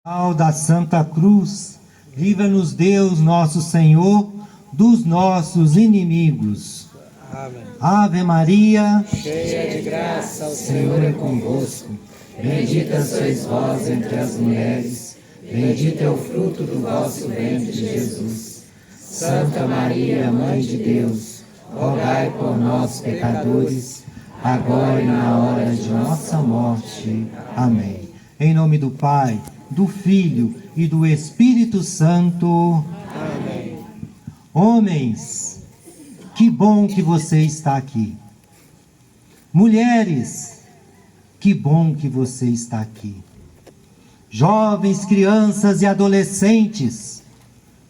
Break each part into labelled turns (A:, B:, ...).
A: Da Santa Cruz, livra-nos Deus nosso Senhor dos nossos inimigos.
B: Amém.
A: Ave Maria,
B: Cheia de graça, o
A: Senhor é convosco. Bendita sois vós entre as mulheres, bendito é o fruto do vosso ventre, Jesus. Santa Maria, Mãe de Deus, rogai por nós, pecadores, agora e na hora de nossa morte. Amém. Em nome do Pai, do Filho e do Espírito Santo.
B: Amém.
A: Homens, que bom que você está aqui. Mulheres, que bom que você está aqui. Jovens, crianças e adolescentes,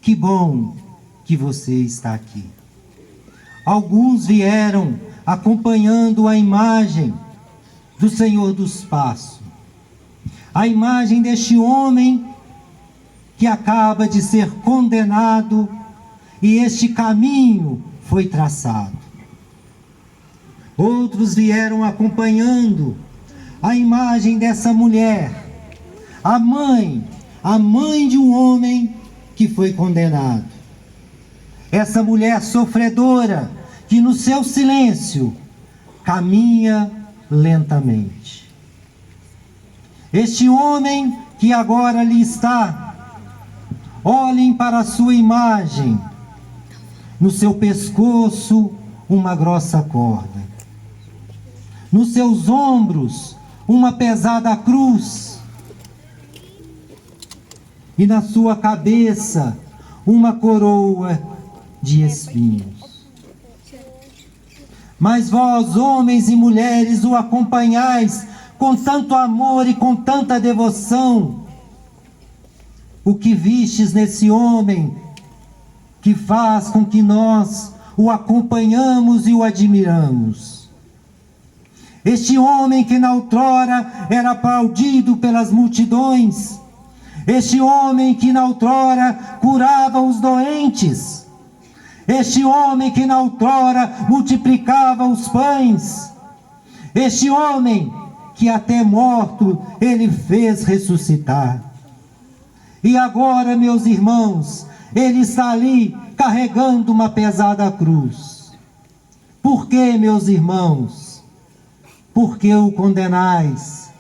A: que bom que você está aqui. Alguns vieram acompanhando a imagem do Senhor dos Passos. A imagem deste homem que acaba de ser condenado e este caminho foi traçado. Outros vieram acompanhando a imagem dessa mulher, a mãe de um homem que foi condenado. Essa mulher sofredora que no seu silêncio caminha lentamente. Este homem que agora ali está, olhem para a sua imagem, no seu pescoço uma grossa corda, nos seus ombros uma pesada cruz, e na sua cabeça uma coroa de espinhos. Mas vós, homens e mulheres, o acompanhais com tanto amor e com tanta devoção. O que vistes nesse homem que faz com que nós o acompanhamos e o admiramos. Este homem que na outrora era aplaudido pelas multidões. Este homem que na outrora curava os doentes. Este homem que na outrora multiplicava os pães. Este homem que até morto ele fez ressuscitar. E agora, meus irmãos, ele está ali carregando uma pesada cruz. Por que, meus irmãos? Por que o condenais?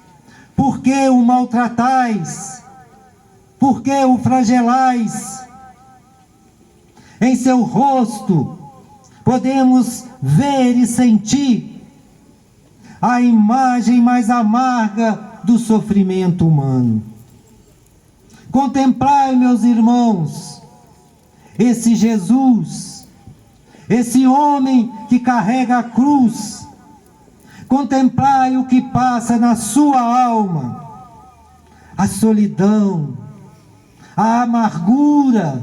A: Por que o maltratais? Por que o flagelais? Em seu rosto podemos ver e sentir a imagem mais amarga do sofrimento humano. Contemplai, meus irmãos, esse Jesus, esse homem que carrega a cruz. Contemplai o que passa na sua alma, a solidão, a amargura,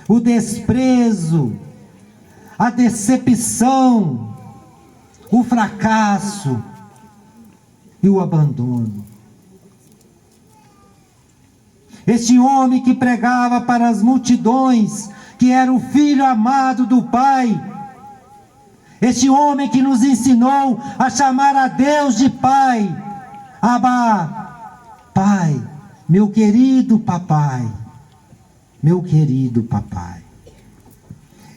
A: o desprezo, a decepção, o fracasso e o abandono. Este homem que pregava para as multidões que era o filho amado do Pai. Este homem que nos ensinou a chamar a Deus de Pai. Abba, Pai, meu querido papai, meu querido papai.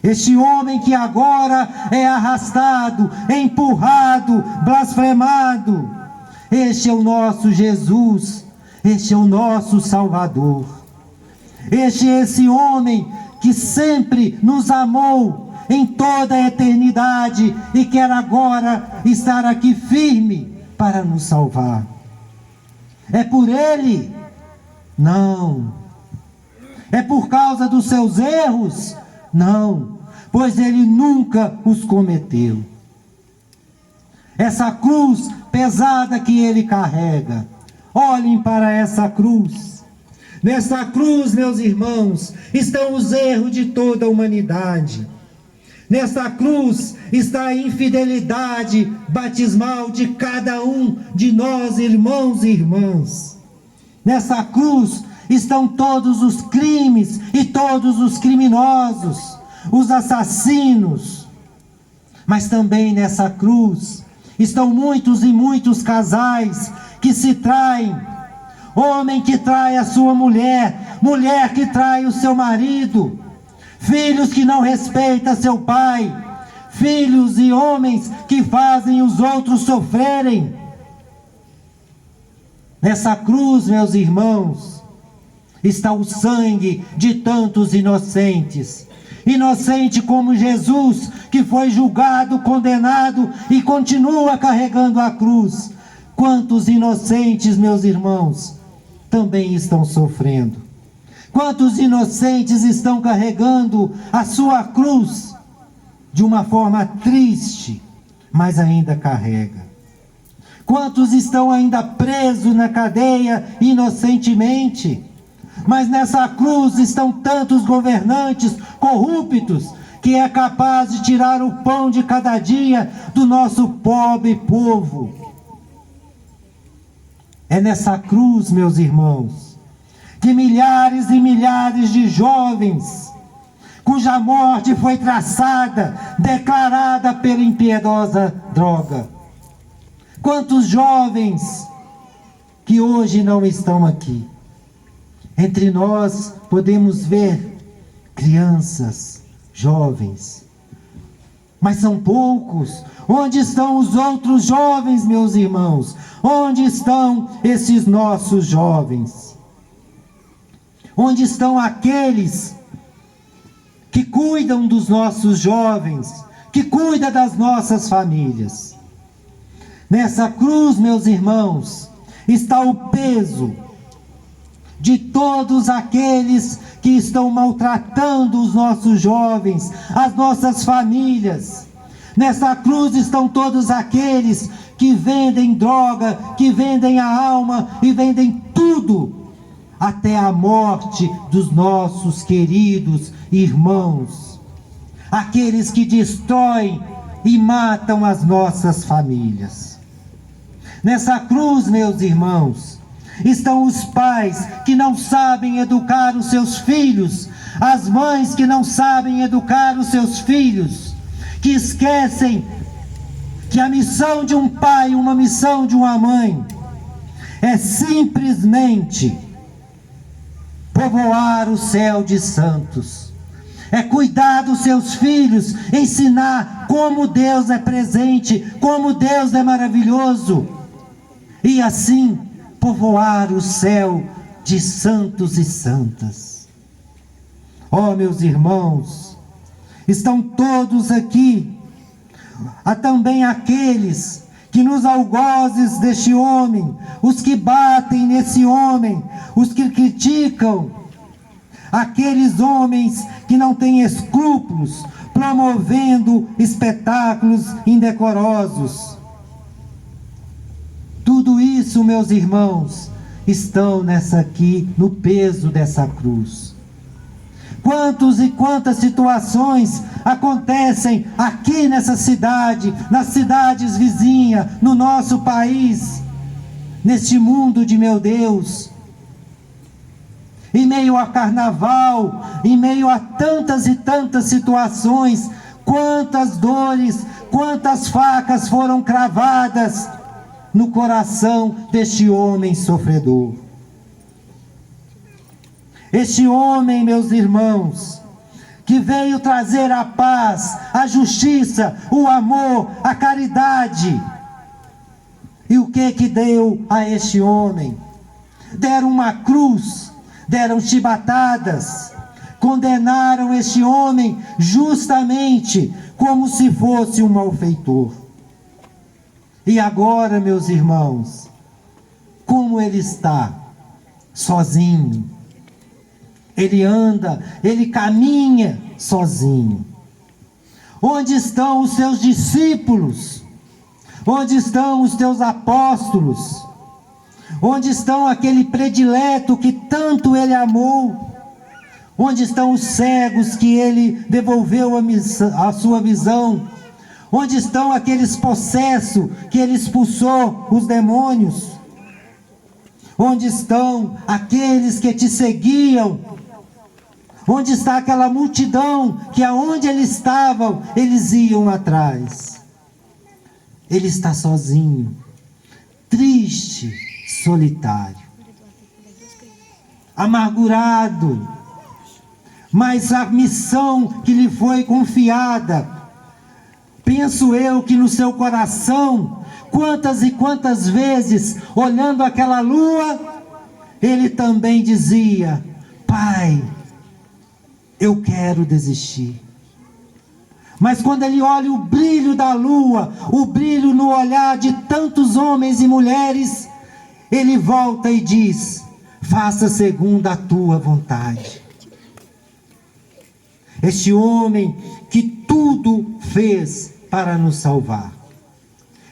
A: Este homem que agora é arrastado, empurrado, blasfemado. Este é o nosso Jesus, este é o nosso Salvador. Este é esse homem que sempre nos amou em toda a eternidade e quer agora estar aqui firme para nos salvar. É por ele? Não. É por causa dos seus erros? Não, pois ele nunca os cometeu. Essa cruz pesada que ele carrega, olhem para essa cruz. Nessa cruz, meus irmãos, estão os erros de toda a humanidade. Nessa cruz está a infidelidade batismal de cada um de nós, irmãos e irmãs. Nessa cruz estão todos os crimes e todos os criminosos, os assassinos. Mas também nessa cruz estão muitos e muitos casais que se traem, homem que trai a sua mulher, mulher que trai o seu marido, filhos que não respeitam seu pai, filhos e homens que fazem os outros sofrerem. Nessa cruz, meus irmãos, está o sangue de tantos inocentes. Inocente como Jesus, que foi julgado, condenado e continua carregando a cruz. Quantos inocentes, meus irmãos, também estão sofrendo? Quantos inocentes estão carregando a sua cruz de uma forma triste, mas ainda carrega? Quantos estão ainda presos na cadeia inocentemente? Mas nessa cruz estão tantos governantes corruptos que é capaz de tirar o pão de cada dia do nosso pobre povo. É nessa cruz, meus irmãos, que milhares e milhares de jovens, cuja morte foi traçada, declarada pela impiedosa droga. Quantos jovens que hoje não estão aqui? Entre nós podemos ver crianças, jovens, mas são poucos. Onde estão os outros jovens, meus irmãos? Onde estão esses nossos jovens? Onde estão aqueles que cuidam dos nossos jovens, que cuidam das nossas famílias? Nessa cruz, meus irmãos, está o peso de todos aqueles que estão maltratando os nossos jovens, as nossas famílias. Nessa cruz estão todos aqueles que vendem droga, que vendem a alma e vendem tudo, até a morte dos nossos queridos irmãos. Aqueles que destroem e matam as nossas famílias. Nessa cruz, meus irmãos, estão os pais que não sabem educar os seus filhos, as mães que não sabem educar os seus filhos, que esquecem que a missão de um pai, uma missão de uma mãe, é simplesmente povoar o céu de santos, é cuidar dos seus filhos, ensinar como Deus é presente, como Deus é maravilhoso, e assim povoar o céu de santos e santas. Oh, meus irmãos, estão todos aqui. Há também aqueles que nos algozes deste homem, os que batem nesse homem, os que criticam, aqueles homens que não têm escrúpulos, promovendo espetáculos indecorosos. Tudo isso, meus irmãos, estão nessa aqui, no peso dessa cruz. Quantos e quantas situações acontecem aqui nessa cidade, nas cidades vizinhas, no nosso país, neste mundo de meu Deus. Em meio a carnaval, em meio a tantas e tantas situações, quantas dores, quantas facas foram cravadas no coração deste homem sofredor. Este homem, meus irmãos, que veio trazer a paz, a justiça, o amor, a caridade. E o que deu a este homem? Deram uma cruz, deram chibatadas, condenaram este homem justamente como se fosse um malfeitor. E agora, meus irmãos, como ele está? Sozinho. Ele anda, ele caminha sozinho. Onde estão os seus discípulos? Onde estão os teus apóstolos? Onde estão aquele predileto que tanto ele amou? Onde estão os cegos que ele devolveu a sua visão? Onde estão aqueles possessos que ele expulsou os demônios? Onde estão aqueles que te seguiam? Onde está aquela multidão que aonde eles estavam, eles iam atrás? Ele está sozinho, triste, solitário. amargurado, mas a missão que lhe foi confiada, penso eu que no seu coração, quantas e quantas vezes, olhando aquela lua, ele também dizia: Pai, eu quero desistir. Mas quando ele olha o brilho da lua, o brilho no olhar de tantos homens e mulheres, ele volta e diz: faça segundo a tua vontade. Este homem que tudo fez para nos salvar,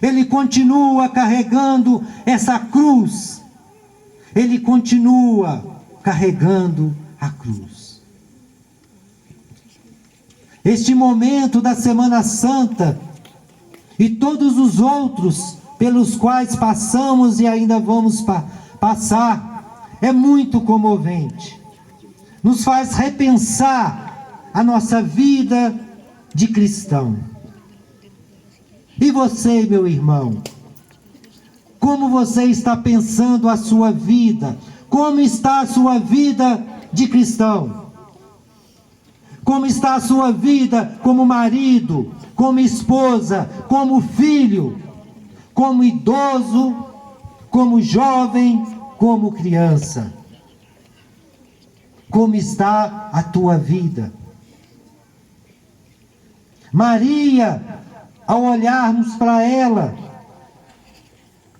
A: ele continua carregando essa cruz, ele continua carregando a cruz. Este momento da Semana Santa e todos os outros pelos quais passamos e ainda vamos passar, é muito comovente. Nos faz repensar a nossa vida de cristão. E você, meu irmão, como você está pensando a sua vida? Como está a sua vida de cristão? Como está a sua vida como marido, como esposa, como filho, como idoso, como jovem, como criança? Como está a tua vida? Maria, ao olharmos para ela,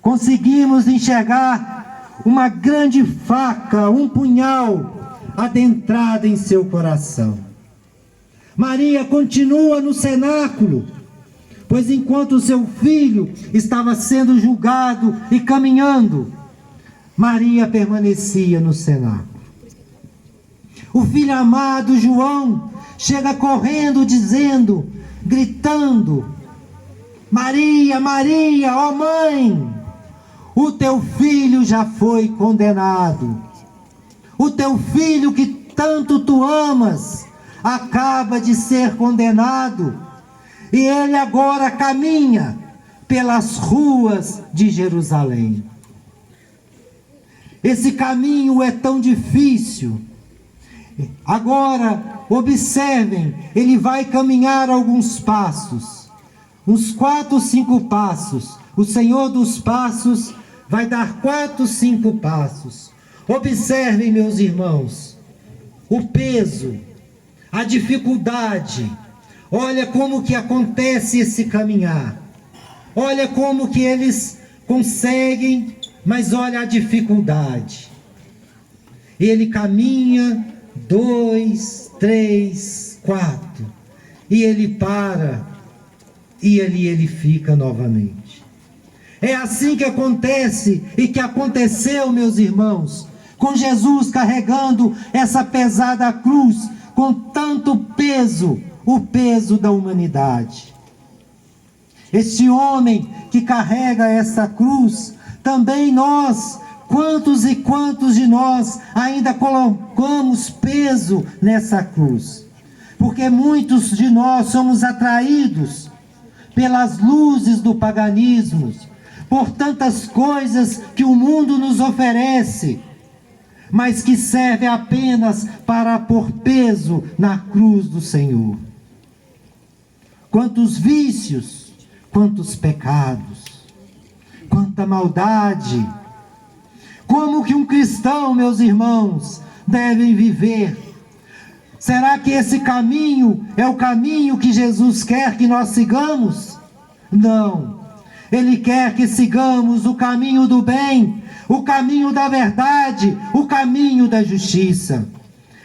A: conseguimos enxergar uma grande faca, um punhal adentrada em seu coração. Maria continua no cenáculo, pois enquanto seu filho estava sendo julgado e caminhando, Maria permanecia no cenáculo. O filho amado João chega correndo dizendo, gritando: Maria, Maria, ó mãe, o teu filho já foi condenado. O teu filho que tanto tu amas acaba de ser condenado, e ele agora caminha pelas ruas de Jerusalém. Esse caminho é tão difícil. Agora, observem, ele vai caminhar alguns passos, uns 4, 5 passos. O Senhor dos passos vai dar 4, 5 passos. Observem, meus irmãos, o peso, a dificuldade. Olha como que acontece esse caminhar. Olha como que eles conseguem, mas olha a dificuldade. Ele caminha 2, 3, 4, e ele para, e ali ele fica novamente. É assim que acontece, e que aconteceu, meus irmãos, com Jesus carregando essa pesada cruz, com tanto peso, o peso da humanidade. Este homem que carrega essa cruz, também nós, quantos e quantos de nós ainda colocamos peso nessa cruz? Porque muitos de nós somos atraídos pelas luzes do paganismo, por tantas coisas que o mundo nos oferece, mas que serve apenas para pôr peso na cruz do Senhor. Quantos vícios, quantos pecados, quanta maldade. Como que um cristão, meus irmãos, deve viver? Será que esse caminho é o caminho que Jesus quer que nós sigamos? Não. Ele quer que sigamos o caminho do bem, o caminho da verdade, o caminho da justiça.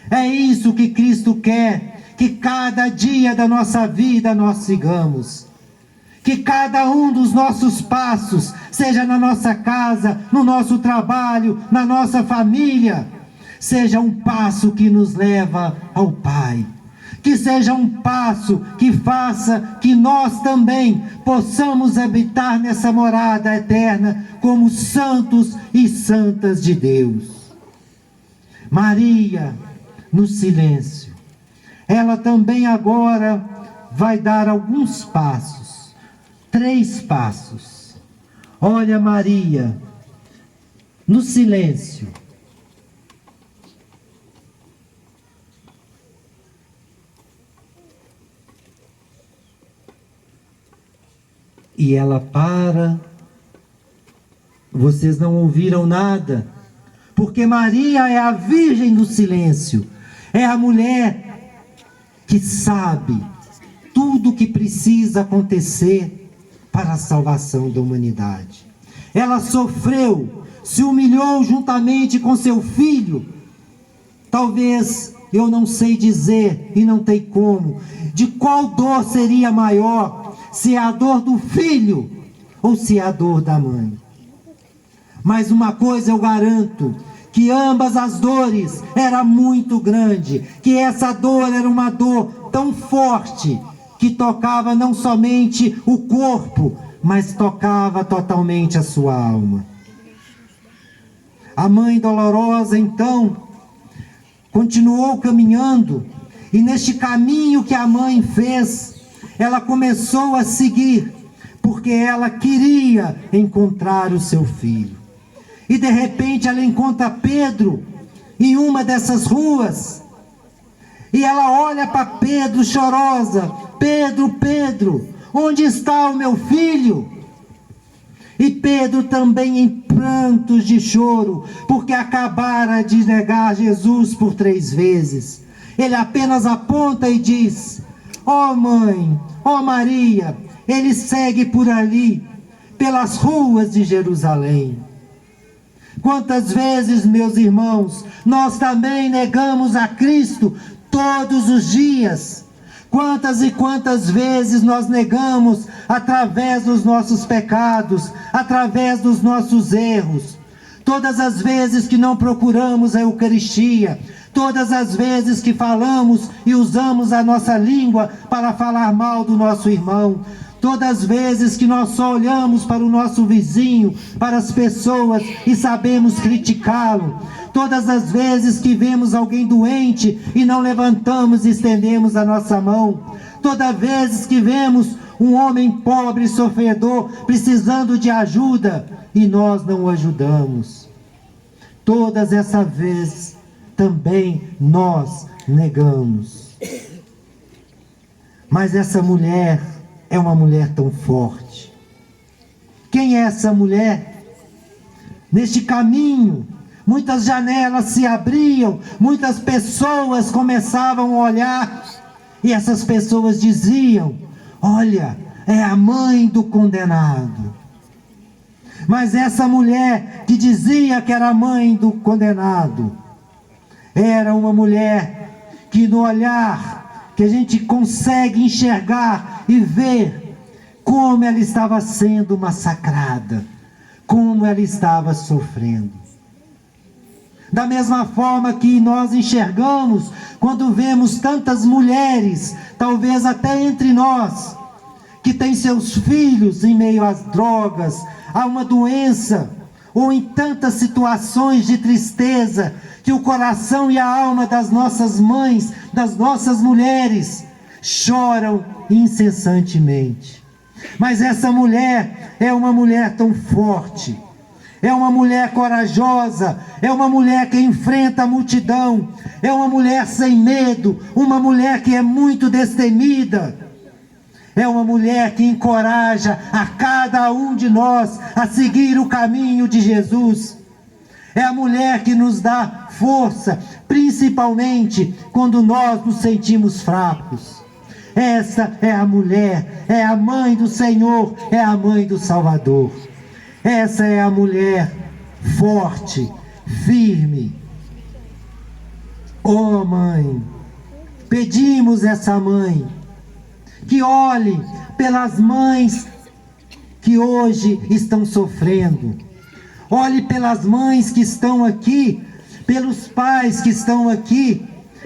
A: É isso que Cristo quer, que cada dia da nossa vida nós sigamos. Que cada um dos nossos passos, seja na nossa casa, no nosso trabalho, na nossa família, seja um passo que nos leva ao Pai. Que seja um passo que faça que nós também possamos habitar nessa morada eterna como santos e santas de Deus. Maria, no silêncio, ela também agora vai dar alguns passos, 3 passos. Olha Maria, no silêncio, E ela para. Vocês não ouviram nada, porque Maria é a virgem do silêncio, é a mulher que sabe tudo o que precisa acontecer para a salvação da humanidade. Ela sofreu, se humilhou juntamente com seu filho. Talvez, eu não sei dizer e não tem como, de qual dor seria maior, se é a dor do filho ou se é a dor da mãe. Mas uma coisa eu garanto, que ambas as dores era muito grande, que essa dor era uma dor tão forte, que tocava não somente o corpo, mas tocava totalmente a sua alma. A mãe dolorosa, então, continuou caminhando, e neste caminho que a mãe fez, ela começou a seguir, porque ela queria encontrar o seu filho. E de repente ela encontra Pedro em uma dessas ruas, e ela olha para Pedro chorosa: Pedro, Pedro, onde está o meu filho? E Pedro também em prantos de choro, porque acabara de negar Jesus por 3 vezes. Ele apenas aponta e diz: ó mãe, ó Maria. Ele segue por ali, pelas ruas de Jerusalém. Quantas vezes, meus irmãos, nós também negamos a Cristo todos os dias? Quantas e quantas vezes nós negamos através dos nossos pecados, através dos nossos erros? Todas as vezes que não procuramos a Eucaristia, todas as vezes que falamos e usamos a nossa língua para falar mal do nosso irmão, todas as vezes que nós só olhamos para o nosso vizinho, para as pessoas e sabemos criticá-lo, todas as vezes que vemos alguém doente e não levantamos e estendemos a nossa mão, todas as vezes que vemos um homem pobre, sofredor, precisando de ajuda e nós não o ajudamos, todas essas vezes também nós negamos. Mas essa mulher é uma mulher tão forte. Quem é essa mulher? Neste caminho, muitas janelas se abriam, muitas pessoas começavam a olhar, e essas pessoas diziam: olha, é a mãe do condenado. Mas essa mulher que dizia que era a mãe do condenado, era uma mulher que no olhar que a gente consegue enxergar e ver como ela estava sendo massacrada, como ela estava sofrendo. Da mesma forma que nós enxergamos quando vemos tantas mulheres, talvez até entre nós, que têm seus filhos em meio às drogas, a uma doença, ou em tantas situações de tristeza, que o coração e a alma das nossas mães, das nossas mulheres, choram incessantemente. Mas essa mulher é uma mulher tão forte, é uma mulher corajosa, é uma mulher que enfrenta a multidão, é uma mulher sem medo, uma mulher que é muito destemida, é uma mulher que encoraja a cada um de nós a seguir o caminho de Jesus. É a mulher que nos dá força, principalmente quando nós nos sentimos fracos. Essa é a mulher, é a mãe do Senhor, é a mãe do Salvador. Essa é a mulher forte, firme. Oh mãe, pedimos essa mãe que olhe pelas mães que hoje estão sofrendo. Olhe pelas mães que estão aqui, pelos pais que estão aqui,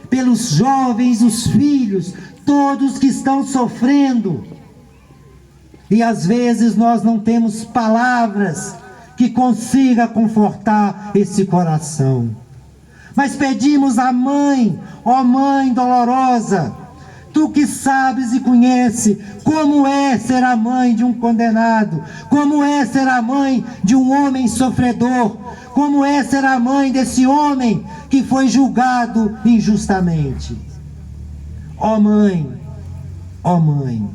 A: pelos jovens, os filhos, todos que estão sofrendo. E às vezes nós não temos palavras que consiga confortar esse coração. Mas pedimos à mãe, ó mãe dolorosa, tu que sabes e conhece como é ser a mãe de um condenado, como é ser a mãe de um homem sofredor, como é ser a mãe desse homem que foi julgado injustamente. Ó mãe, ó mãe,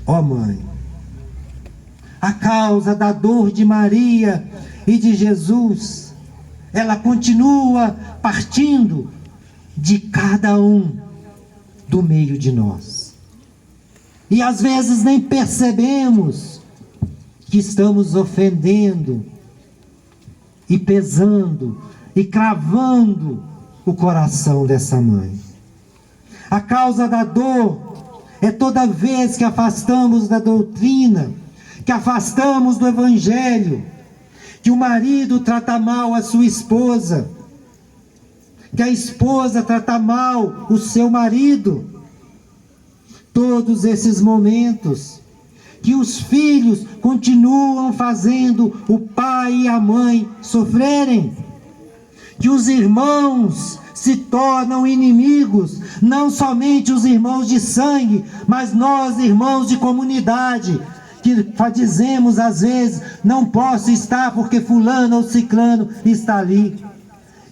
A: ó mãe, a causa da dor de Maria e de Jesus, ela continua partindo de cada um do meio de nós. E às vezes nem percebemos que estamos ofendendo e pesando e cravando o coração dessa mãe. A causa da dor é toda vez que afastamos da doutrina, que afastamos do evangelho, que o marido trata mal a sua esposa, que a esposa trata mal o seu marido. Todos esses momentos que os filhos continuam fazendo o pai e a mãe sofrerem, que os irmãos se tornam inimigos, não somente os irmãos de sangue, mas nós, irmãos de comunidade, que dizemos às vezes, não posso estar porque fulano ou ciclano está ali.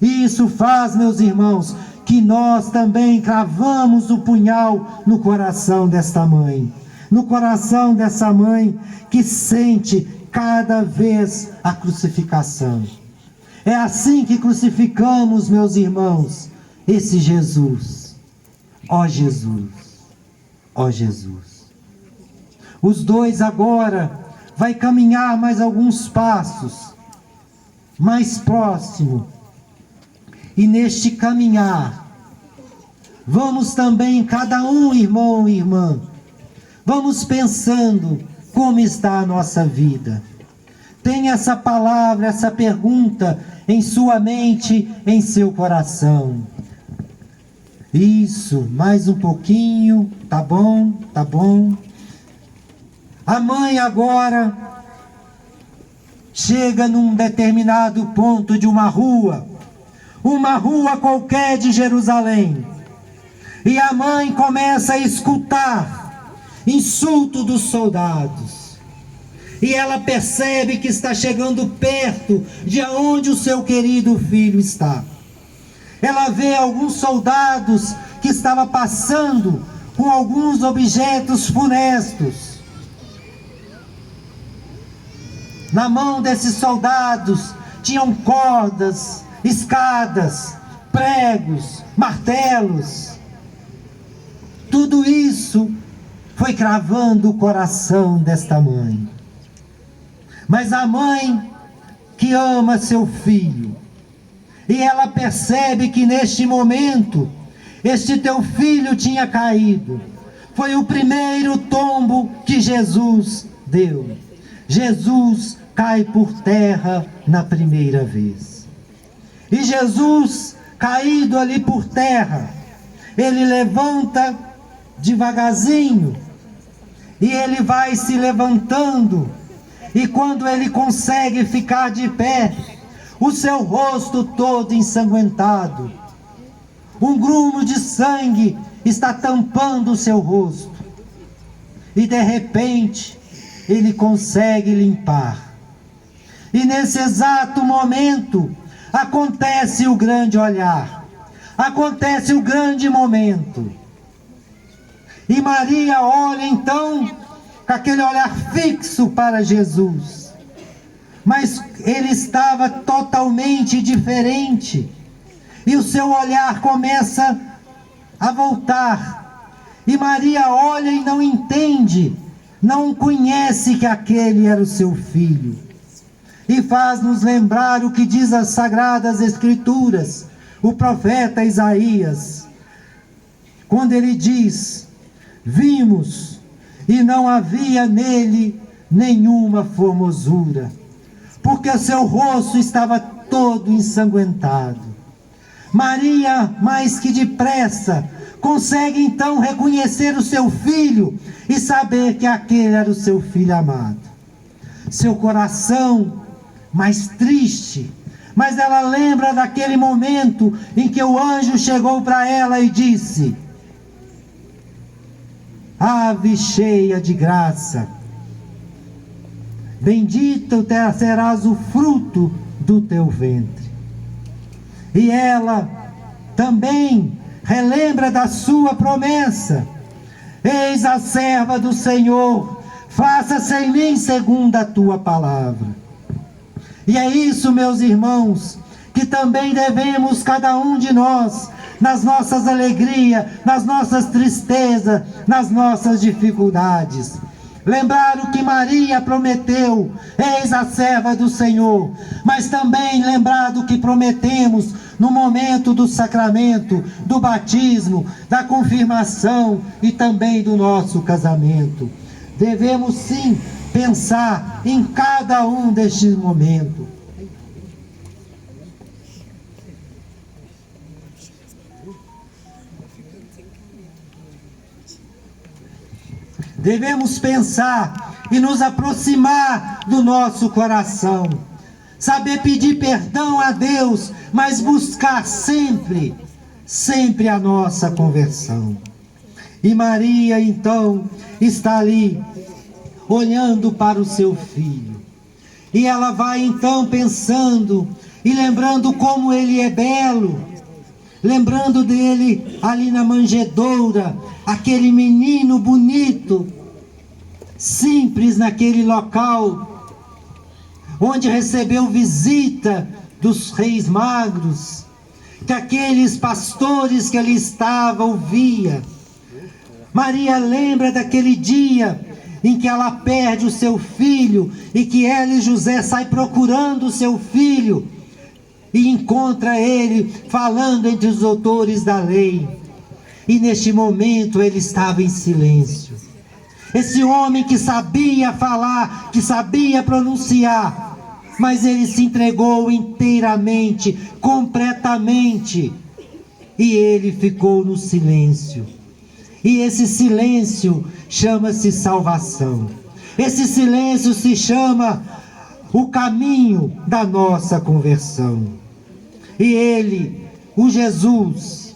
A: Isso faz, meus irmãos, que nós também cravamos o punhal no coração desta mãe. No coração dessa mãe que sente cada vez a crucificação. É assim que crucificamos, meus irmãos, esse Jesus. Ó Jesus, ó Jesus. Os dois agora vai caminhar mais alguns passos, mais próximo. E neste caminhar, vamos também, cada um, irmão e irmã, vamos pensando como está a nossa vida. Tenha essa palavra, essa pergunta em sua mente, em seu coração. Isso, mais um pouquinho, tá bom, tá bom. A mãe agora chega num determinado ponto de uma rua qualquer de Jerusalém. E a mãe começa a escutar insulto dos soldados. E ela percebe que está chegando perto de onde o seu querido filho está. Ela vê alguns soldados que estavam passando com alguns objetos funestos. Na mão desses soldados tinham cordas, escadas, pregos, martelos. Tudo isso foi cravando o coração desta mãe. Mas a mãe que ama seu filho, e ela percebe que neste momento, este teu filho tinha caído. Foi o primeiro tombo que Jesus deu. Jesus cai por terra na primeira vez. E Jesus, caído ali por terra, ele levanta devagarzinho, e ele vai se levantando, e quando ele consegue ficar de pé, o seu rosto todo ensanguentado, um grumo de sangue está tampando o seu rosto, e de repente, ele consegue limpar. E nesse exato momento, acontece o grande olhar, acontece o grande momento. E Maria olha então, com aquele olhar fixo para Jesus. Mas ele estava totalmente diferente. E o seu olhar começa a voltar. E Maria olha e não entende, não conhece que aquele era o seu filho. E faz-nos lembrar o que diz as Sagradas Escrituras, o profeta Isaías, quando ele diz: vimos e não havia nele nenhuma formosura, porque o seu rosto estava todo ensanguentado. Maria, mais que depressa, consegue então reconhecer o seu filho e saber que aquele era o seu filho amado. Seu coração mais triste, mas ela lembra daquele momento em que o anjo chegou para ela e disse: ave cheia de graça, bendito serás o fruto do teu ventre. E ela também relembra da sua promessa: eis a serva do Senhor, Faça-se em mim segundo a tua palavra. E é isso, meus irmãos, que também devemos, cada um de nós, nas nossas alegrias, nas nossas tristezas, nas nossas dificuldades. Lembrar o que Maria prometeu, eis a serva do Senhor, mas também lembrar do que prometemos no momento do sacramento, do batismo, da confirmação e também do nosso casamento. Devemos sim pensar em cada um destes momentos. Devemos pensar e nos aproximar do nosso coração. Saber pedir perdão a Deus, mas buscar sempre a nossa conversão. E Maria, então, está ali, olhando para o seu filho. E ela vai, então, pensando e lembrando como ele é belo. Lembrando dele ali na manjedoura, aquele menino bonito, simples naquele local, onde recebeu visita dos reis magros, que aqueles pastores que ali estavam ouvia. Maria lembra daquele dia em que ela perde o seu filho e que ela e José saem procurando o seu filho e encontra ele falando entre os doutores da lei. E neste momento ele estava em silêncio. Esse homem que sabia falar, que sabia pronunciar, mas ele se entregou inteiramente, completamente, e ele ficou no silêncio. E esse silêncio chama-se salvação. Esse silêncio se chama o caminho da nossa conversão. E ele, o Jesus,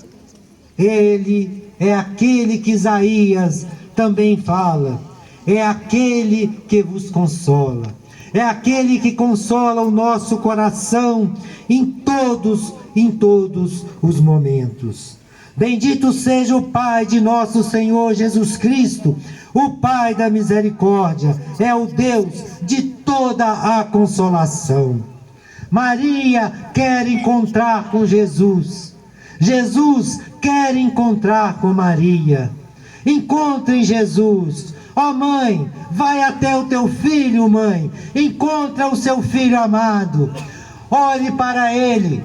A: ele é aquele que Isaías também fala. É aquele que vos consola. É aquele que consola o nosso coração em todos os momentos. Bendito seja o Pai de nosso Senhor Jesus Cristo, o Pai da misericórdia, é o Deus de toda a consolação. Maria quer encontrar com Jesus. Jesus quer encontrar com Maria. Encontrem Jesus. Ó mãe, vai até o teu filho, mãe. Encontra o seu filho amado. Olhe para ele.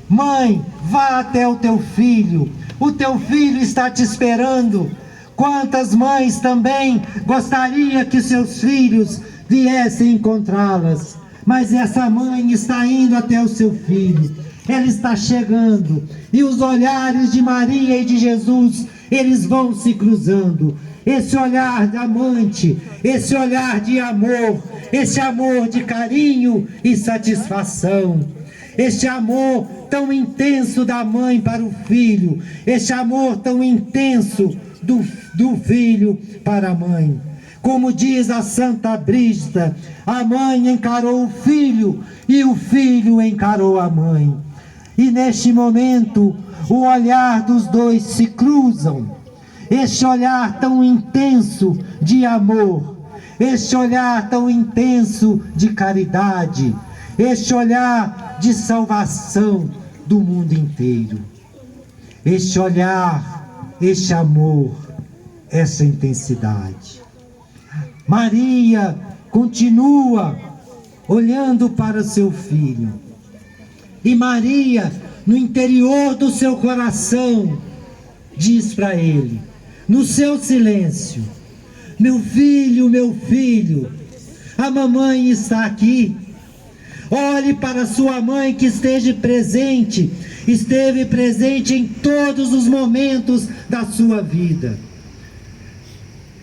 A: Mãe, vá até o teu filho. O teu filho está te esperando. Quantas mães também gostaria que seus filhos viessem encontrá-las. Mas essa mãe está indo até o seu filho. Ela está chegando. E os olhares de Maria e de Jesus, eles vão se cruzando. Esse olhar de amante, esse olhar de amor, esse amor de carinho e satisfação. Este amor tão intenso da mãe para o filho, este amor tão intenso do filho para a mãe. Como diz a Santa Brígida, a mãe encarou o filho e o filho encarou a mãe. E neste momento, o olhar dos dois se cruzam. Este olhar tão intenso de amor, este olhar tão intenso de caridade, este olhar de salvação do mundo inteiro. Este olhar, este amor, essa intensidade. Maria continua olhando para seu filho. E Maria, no interior do seu coração, diz para ele, no seu silêncio: meu filho, a mamãe está aqui. Olhe para sua mãe que esteve presente em todos os momentos da sua vida.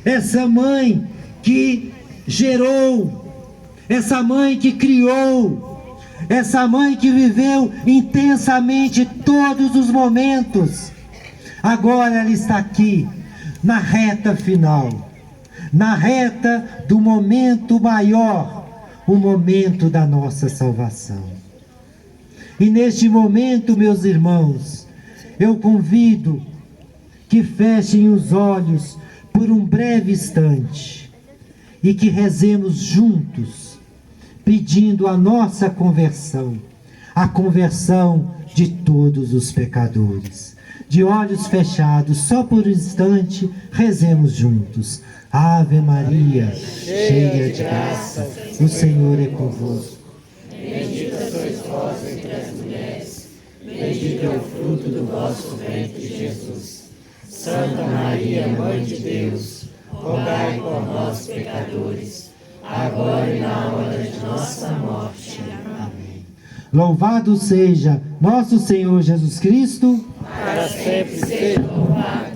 A: Essa mãe que gerou, essa mãe que criou, essa mãe que viveu intensamente todos os momentos. Agora ela está aqui, na reta final, na reta do momento maior, o momento da nossa salvação. E neste momento, meus irmãos, eu convido que fechem os olhos por um breve instante e que rezemos juntos, pedindo a nossa conversão, a conversão de todos os pecadores. De olhos fechados, só por um instante, rezemos juntos. Ave Maria, cheia de graça, o Senhor é convosco.
C: Bendita sois vós entre as mulheres, bendito é o fruto do vosso ventre, Jesus. Santa Maria, Mãe de Deus, rogai por nós, pecadores, agora e na hora de nossa morte. Amém.
A: Louvado seja nosso Senhor Jesus Cristo.
B: Para sempre seja louvado.